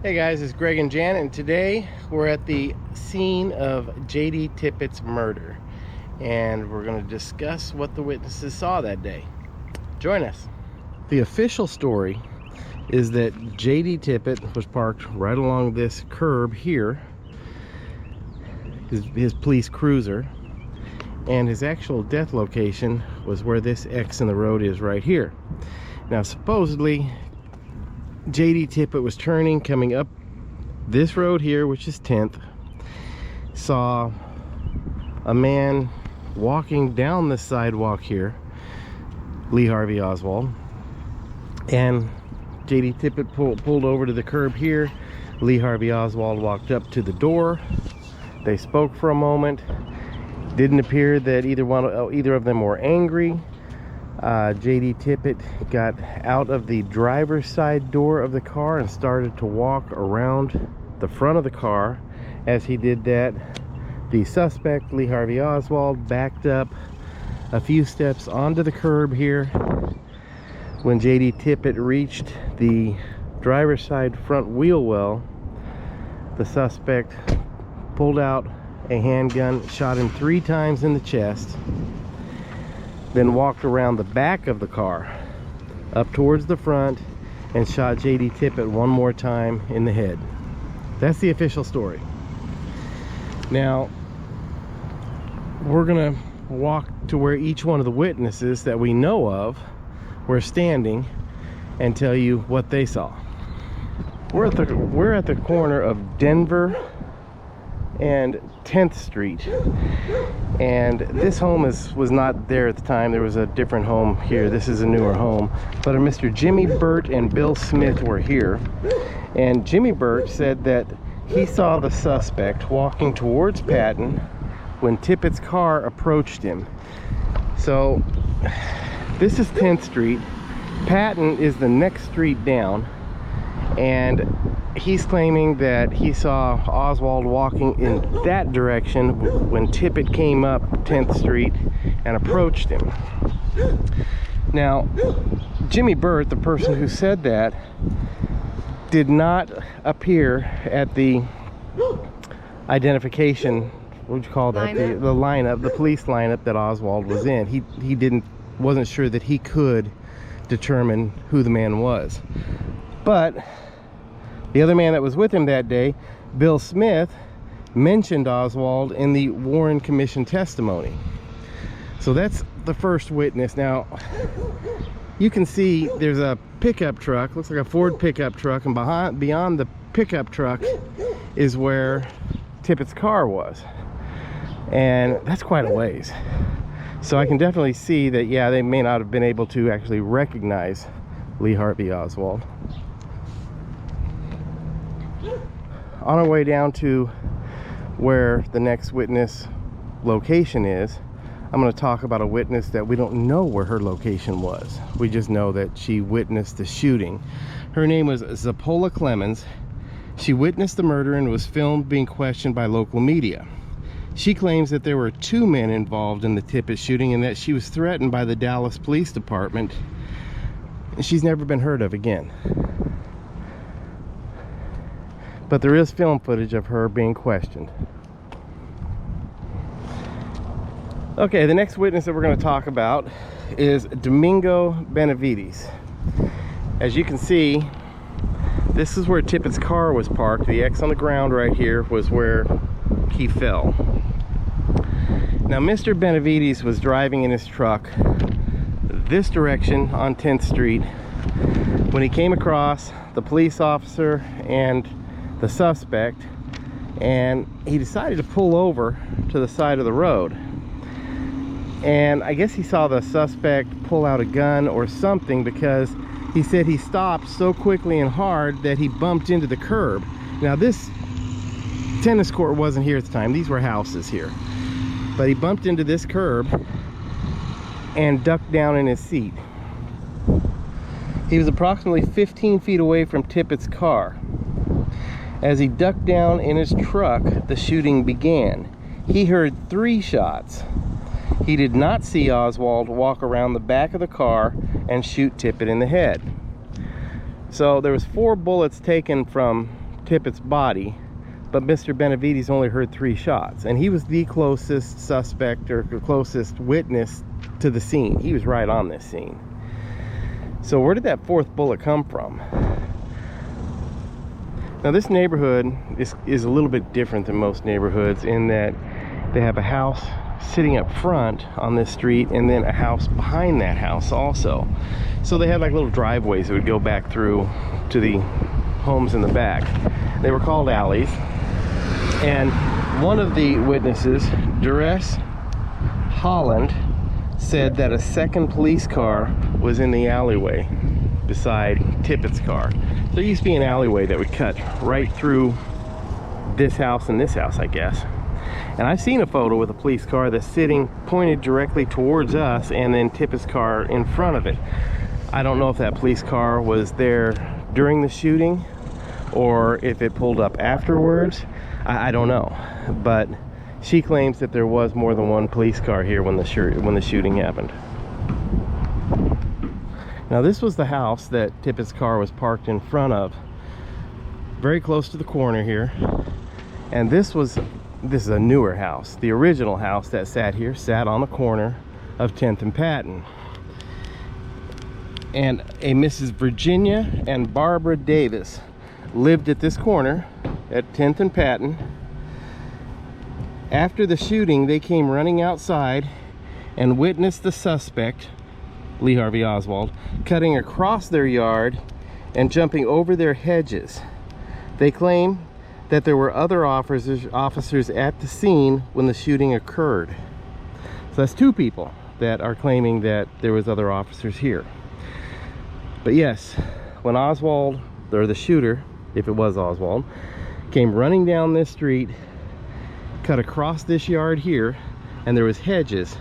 Hey guys, it's Greg and Jan, and today we're at the scene of J.D. Tippit's murder, and we're going to discuss what the witnesses saw that day. Join us. The official story is that J.D. Tippit was parked right along this curb here, his police cruiser, and his actual death location was where this X in the road is right here. Now supposedly J.D. Tippit was turning, coming up this road here, which is 10th, saw a man walking down the sidewalk here, Lee Harvey Oswald, and J.D. Tippit pulled over to the curb here. Lee Harvey Oswald walked up to the door. They spoke for a moment. Didn't appear that either of them were angry. J.D. Tippit got out of the driver's side door of the car and started to walk around the front of the car. As he did that, the suspect, Lee Harvey Oswald, backed up a few steps onto the curb here. When J.D. Tippit reached the driver's side front wheel well, the suspect pulled out a handgun, shot him 3 times in the chest, then walked around the back of the car up towards the front and shot J.D. Tippit one more time in the head. That's the official story. Now we're gonna walk to where each one of the witnesses that we know of were standing and tell you what they saw. We're at the corner of Denver and 10th Street, and this home was not there at the time. There was a different home here. This is a newer home, but Mr. Jimmy Burt and Bill Smith were here, and Jimmy Burt said that he saw the suspect walking towards Patton when Tippit's car approached him. So this is 10th Street. Patton is the next street down, and he's claiming that he saw Oswald walking in that direction when Tippit came up 10th Street and approached him. Now, Jimmy Burt, the person who said that, did not appear at the identification, what would you call that? The lineup, the police lineup that Oswald was in. He wasn't sure that he could determine who the man was. But the other man that was with him that day, Bill Smith, mentioned Oswald in the Warren Commission testimony. So that's the first witness. Now, you can see there's a pickup truck, looks like a Ford pickup truck, and beyond the pickup truck is where Tippett's car was. And that's quite a ways. So I can definitely see that, yeah, they may not have been able to actually recognize Lee Harvey Oswald. On our way down to where the next witness location is, I'm going to talk about a witness that we don't know where her location was. We just know that she witnessed the shooting. Her name was Zappola Clemens. She witnessed the murder and was filmed being questioned by local media. She claims that there were 2 men involved in the Tippit shooting and that she was threatened by the Dallas Police Department. She's never been heard of again. But there is film footage of her being questioned. Okay, the next witness that we're going to talk about is Domingo Benavides. As you can see, this is where Tippit's car was parked. The X on the ground right here was where he fell. Now, Mr. Benavides was driving in his truck this direction on 10th Street when he came across the police officer and the suspect, and he decided to pull over to the side of the road. And I guess he saw the suspect pull out a gun or something, because he said he stopped so quickly and hard that he bumped into the curb. Now, this tennis court wasn't here at the time. These were houses here. But he bumped into this curb and ducked down in his seat. He was approximately 15 feet away from Tippit's car. As he ducked down in his truck, the shooting began. He heard 3 shots. He did not see Oswald walk around the back of the car and shoot Tippit in the head. So there was 4 bullets taken from Tippit's body, but Mr. Benavides only heard 3 shots, and he was the closest suspect or closest witness to the scene. He was right on this scene. So where did that 4th bullet come from? Now this neighborhood is a little bit different than most neighborhoods in that they have a house sitting up front on this street and then a house behind that house also. So they had like little driveways that would go back through to the homes in the back. They were called alleys. And one of the witnesses, Duress Holland, said that a second police car was in the alleyway beside Tippit's car. There used to be an alleyway that would cut right through this house and this house, I guess. And I've seen a photo with a police car that's sitting pointed directly towards us and then Tippit's car in front of it. I don't know if that police car was there during the shooting or if it pulled up afterwards. I don't know. But she claims that there was more than one police car here when the shooting happened. Now this was the house that Tippit's car was parked in front of, very close to the corner here. And this is a newer house. The original house that sat here sat on the corner of 10th and Patton. And a Mrs. Virginia and Barbara Davis lived at this corner at 10th and Patton. After the shooting, they came running outside and witnessed the suspect, Lee Harvey Oswald, cutting across their yard and jumping over their hedges. They claim that there were other officers at the scene when the shooting occurred. So that's 2 people that are claiming that there was other officers here. But yes, when Oswald, or the shooter, if it was Oswald, came running down this street, cut across this yard here, and there was hedges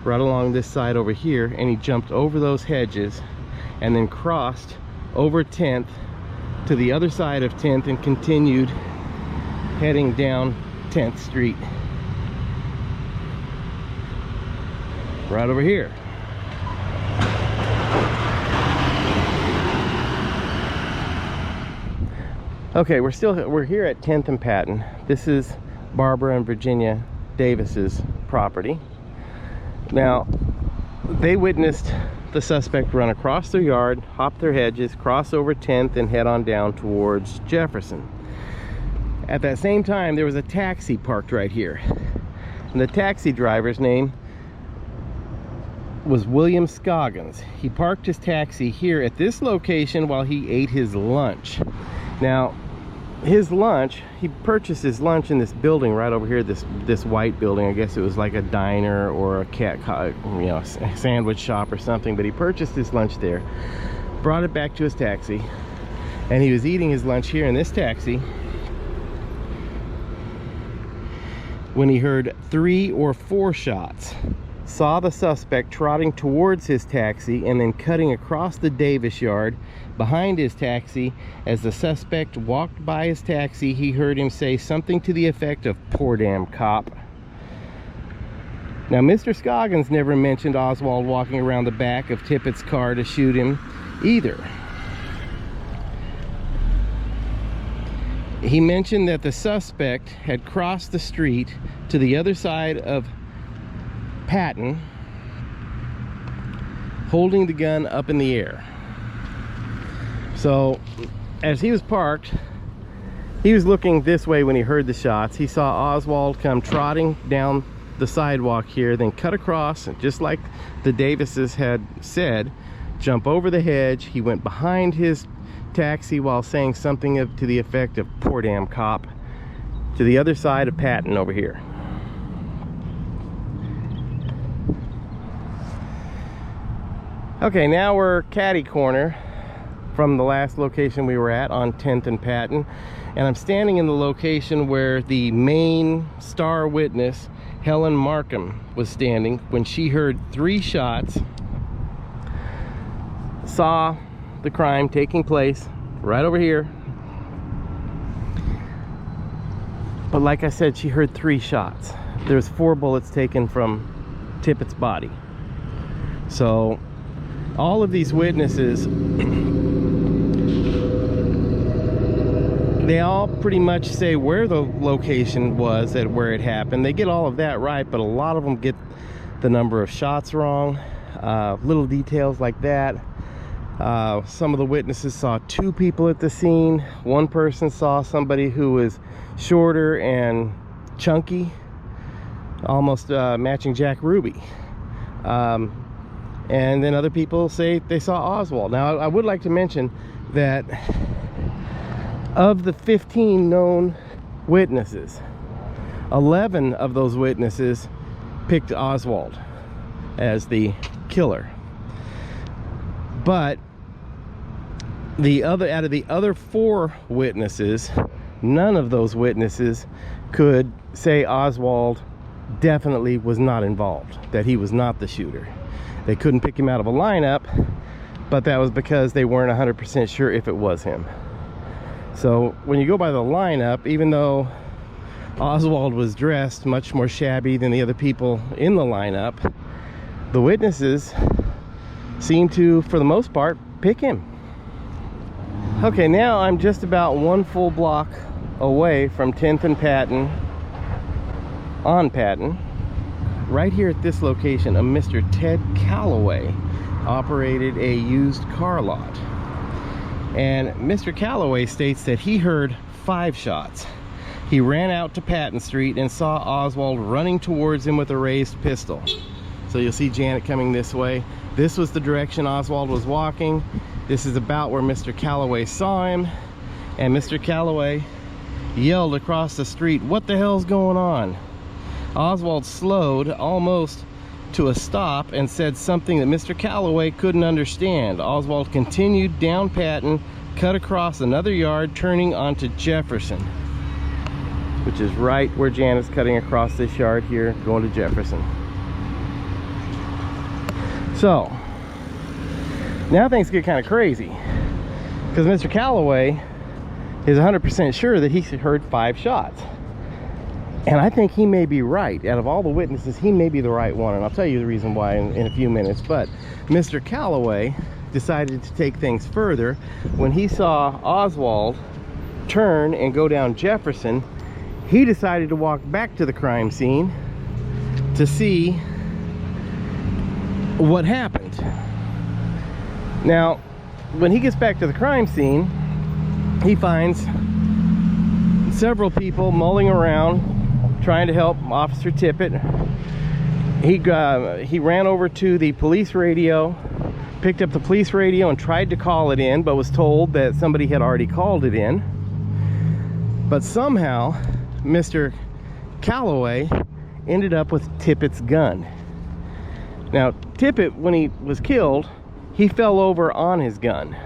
right along this side over here, and he jumped over those hedges and then crossed over 10th to the other side of 10th and continued heading down 10th Street right over here. Okay, we're here at 10th and Patton. This is Barbara and Virginia Davis's property. Now, they witnessed the suspect run across their yard, hop their hedges, cross over 10th, and head on down towards Jefferson. At that same time, there was a taxi parked right here. And the taxi driver's name was William Scoggins. He parked his taxi here at this location while he ate his lunch. Now, his lunch, he purchased his lunch in this building right over here, this white building. I guess it was like a diner or a sandwich shop or something, but he purchased his lunch there, brought it back to his taxi, and he was eating his lunch here in this taxi when he heard 3 or 4 shots, saw the suspect trotting towards his taxi and then cutting across the Davis yard behind his taxi. As the suspect walked by his taxi, he heard him say something to the effect of "Poor damn cop." Now, Mr. Scoggins never mentioned Oswald walking around the back of Tippit's car to shoot him either. He mentioned that the suspect had crossed the street to the other side of Patton, holding the gun up in the air. So as he was parked, he was looking this way when he heard the shots. He saw Oswald come trotting down the sidewalk here, then cut across, and just like the Davises had said, jump over the hedge. He went behind his taxi while saying something to the effect of "Poor damn cop" to the other side of Patton over here. Okay, now we're catty corner from the last location we were at on 10th and Patton, and I'm standing in the location where the main star witness, Helen Markham, was standing when she heard 3 shots, saw the crime taking place right over here. But like I said, she heard 3 shots. There's 4 bullets taken from Tippit's body. So all of these witnesses they all pretty much say where the location was at where it happened. They get all of that right, but a lot of them get the number of shots wrong. Little details like that. Some of the witnesses saw 2 people at the scene. One person saw somebody who was shorter and chunky, almost matching Jack Ruby. And then other people say they saw Oswald. Now, I would like to mention that of the 15 known witnesses, 11 of those witnesses picked Oswald as the killer. But out of the other 4 witnesses, none of those witnesses could say Oswald definitely was not involved, that he was not the shooter. They couldn't pick him out of a lineup, but that was because they weren't 100% sure if it was him. So when you go by the lineup, even though Oswald was dressed much more shabby than the other people in the lineup, the witnesses seem to, for the most part, pick him. Okay, now I'm just about 1 full block away from 10th and Patton, on Patton. Right here at this location, a Mr. Ted Calloway operated a used car lot. And Mr. Calloway states that he heard 5 shots. He ran out to Patton Street and saw Oswald running towards him with a raised pistol. So you'll see Janet coming this way. This was the direction Oswald was walking. This is about where Mr. Calloway saw him. And Mr. Calloway yelled across the street, "What the hell's going on?" Oswald slowed almost to a stop and said something that Mr. Calloway couldn't understand. Oswald continued down Patton, cut across another yard, turning onto Jefferson, which is right where Janet's cutting across this yard here, going to Jefferson. So now things get kind of crazy, because Mr. Calloway is 100% sure that he heard 5 shots. And I think he may be right. Out of all the witnesses, he may be the right one. And I'll tell you the reason why in a few minutes. But Mr. Calloway decided to take things further. When he saw Oswald turn and go down Jefferson, he decided to walk back to the crime scene to see what happened. Now, when he gets back to the crime scene, he finds several people mulling around trying to help Officer Tippit. He ran over to the police radio, picked up the police radio and tried to call it in, but was told that somebody had already called it in. But somehow Mr. Calloway ended up with Tippit's gun. Now Tippit, when he was killed, he fell over on his gun.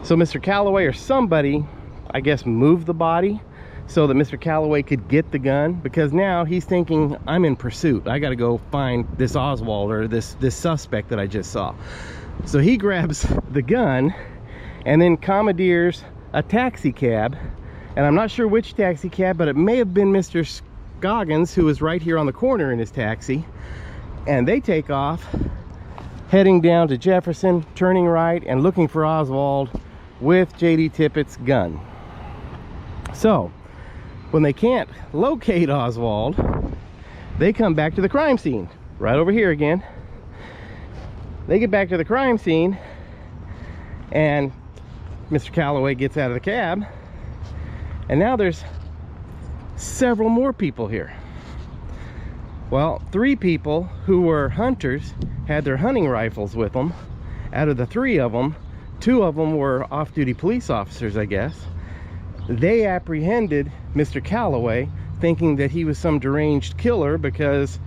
So Mr. Calloway or somebody, I guess, moved the body so that Mr. Calloway could get the gun, because now he's thinking, I'm in pursuit. I got to go find this Oswald or this suspect that I just saw. So he grabs the gun and then commandeers a taxi cab. And I'm not sure which taxi cab, but it may have been Mr. Scoggins, who was right here on the corner in his taxi. And they take off, heading down to Jefferson, turning right and looking for Oswald with J.D. Tippit's gun. So when they can't locate Oswald, they come back to the crime scene, right over here again. They get back to the crime scene and Mr. Calloway gets out of the cab, and now there's several more people here. Well, 3 people who were hunters had their hunting rifles with them. Out of the 3 of them, 2 of them were off-duty police officers, I guess. They apprehended Mr. Calloway, thinking that he was some deranged killer because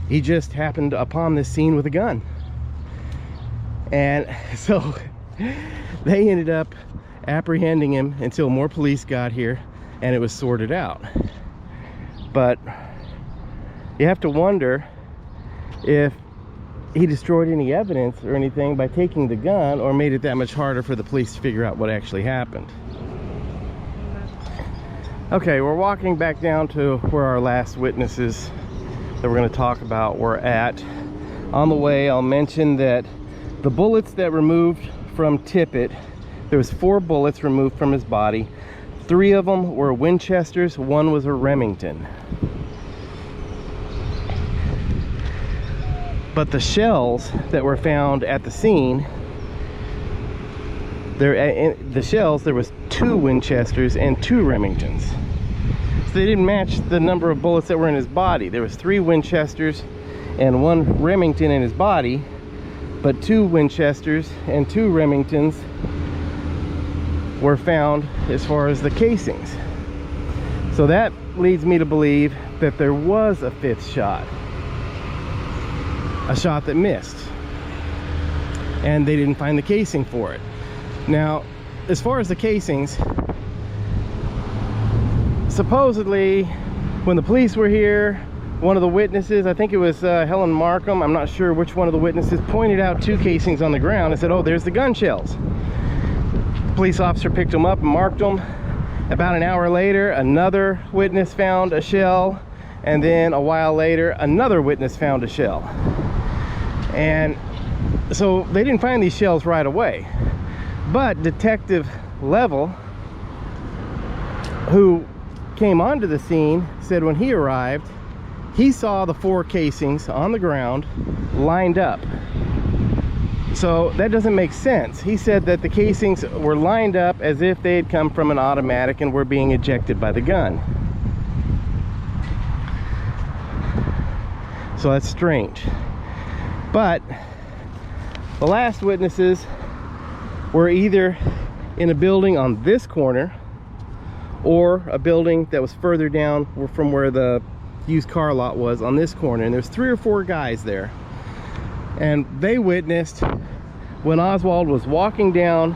he just happened upon this scene with a gun. And so they ended up apprehending him until more police got here and it was sorted out. But you have to wonder if he destroyed any evidence or anything by taking the gun, or made it that much harder for the police to figure out what actually happened. Okay, we're walking back down to where our last witnesses that we're going to talk about were at. On the way, I'll mention that the bullets that removed from Tippit, there was 4 bullets removed from his body. 3 of them were Winchesters, 1 was a Remington. But the shells that were found at the scene, there was 2 Winchesters and 2 Remingtons. So they didn't match the number of bullets that were in his body. There was 3 Winchesters and 1 Remington in his body, but 2 Winchesters and 2 Remingtons were found as far as the casings. So that leads me to believe that there was a 5th shot. A shot that missed. And they didn't find the casing for it. Now, as far as the casings, supposedly when the police were here, one of the witnesses, I think it was Helen Markham, I'm not sure which one of the witnesses, pointed out 2 casings on the ground and said, oh, there's the gun shells. The police officer picked them up and marked them. About an hour later, another witness found a shell, and then a while later, another witness found a shell. And so they didn't find these shells right away. But Detective Level, who came onto the scene, said when he arrived, he saw the 4 casings on the ground lined up. So that doesn't make sense. He said that the casings were lined up as if they had come from an automatic and were being ejected by the gun. So that's strange. But the last witnesses were either in a building on this corner or a building that was further down from where the used car lot was on this corner, and there's 3 or 4 guys there, and they witnessed when Oswald was walking down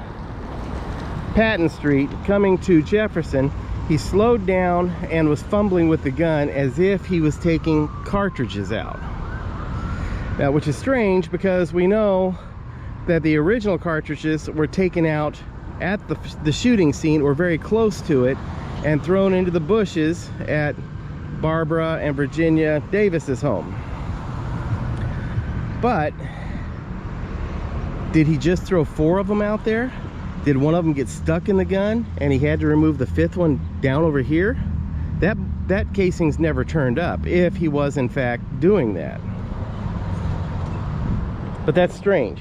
Patton Street coming to Jefferson. He slowed down and was fumbling with the gun as if he was taking cartridges out. Now, which is strange because we know that the original cartridges were taken out at the shooting scene or very close to it and thrown into the bushes at Barbara and Virginia Davis's home. But did he just throw 4 of them out there? Did one of them get stuck in the gun and he had to remove the 5th one down over here? That casing's never turned up if he was in fact doing that. But that's strange.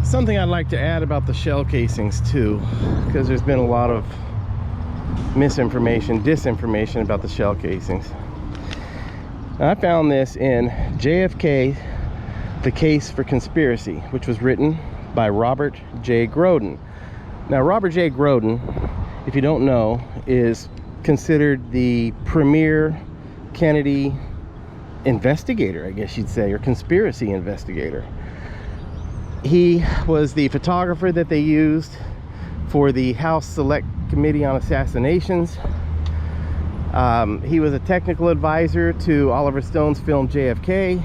Something I'd like to add about the shell casings too, because there's been a lot of misinformation, disinformation about the shell casings. I found this in JFK, The Case for Conspiracy, which was written by Robert J. Groden. Now, Robert J. Groden, if you don't know, is considered the premier Kennedy investigator, I guess you'd say, or conspiracy investigator. He was the photographer that they used for the House Select Committee on Assassinations. He was a technical advisor to Oliver Stone's film JFK,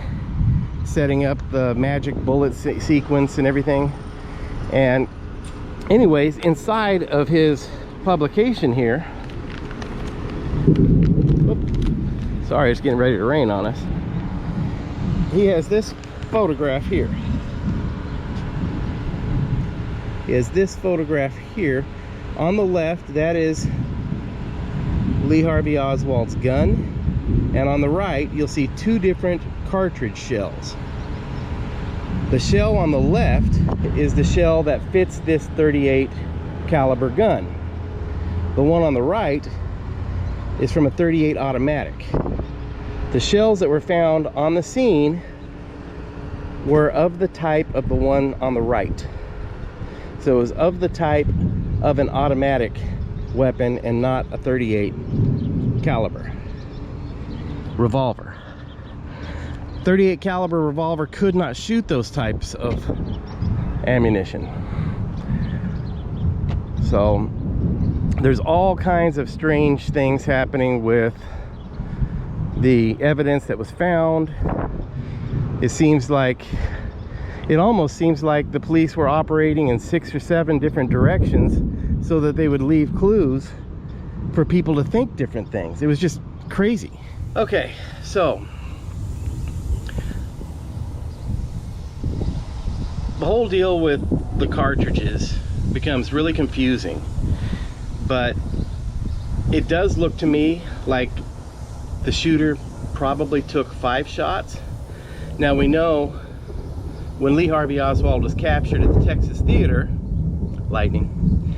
setting up the magic bullet sequence and everything. And anyways, inside of his publication here, sorry, it's getting ready to rain on us. He has this photograph here. He has this photograph here. On the left, that is Lee Harvey Oswald's gun. And on the right, you'll see 2 different cartridge shells. The shell on the left is the shell that fits this .38 caliber gun. The one on the right is from a .38 automatic. The shells that were found on the scene were of the type of the one on the right. So it was of the type of an automatic weapon and not a .38 caliber revolver. .38 caliber revolver could not shoot those types of ammunition. So there's all kinds of strange things happening with the evidence that was found. It almost seems like the police were operating in 6 or 7 different directions so that they would leave clues for people to think different things. It was just crazy. Okay, so the whole deal with the cartridges becomes really confusing, but It does look to me like the shooter probably took 5 shots. Now we know when Lee Harvey Oswald was captured at the Texas Theater, lightning,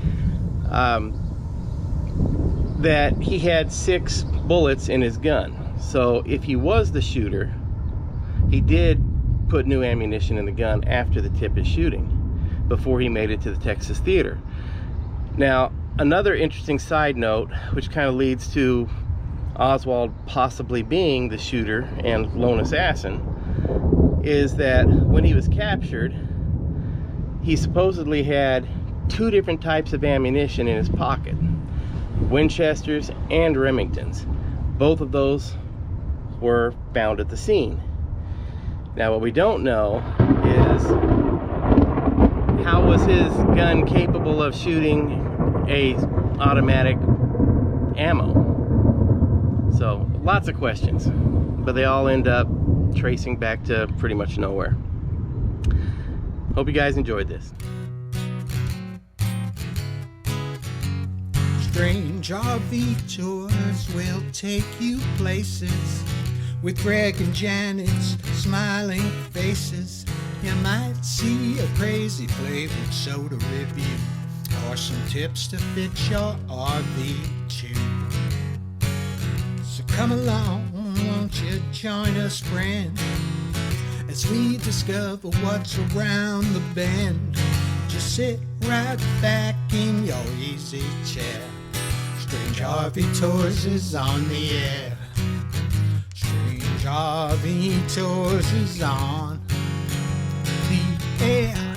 that he had 6 bullets in his gun. So if he was the shooter, he did put new ammunition in the gun after the Tippit shooting, before he made it to the Texas Theater. Now, another interesting side note, which kind of leads to Oswald possibly being the shooter and lone assassin, is that when he was captured, he supposedly had 2 different types of ammunition in his pocket, Winchesters and Remingtons. Both of those were found at the scene. Now what we don't know is, how was his gun capable of shooting a automatic ammo? So lots of questions, but they all end up tracing back to pretty much nowhere. Hope you guys enjoyed this. Strange RV tours will take you places with Greg and Janet's smiling faces. You might see a crazy flavored soda review, or some tips to fit your RV too. So come along, won't you join us, friend, as we discover what's around the bend. Just sit right back in your easy chair. Strange RV Tours is on the air. Strange RV Tours is on the air.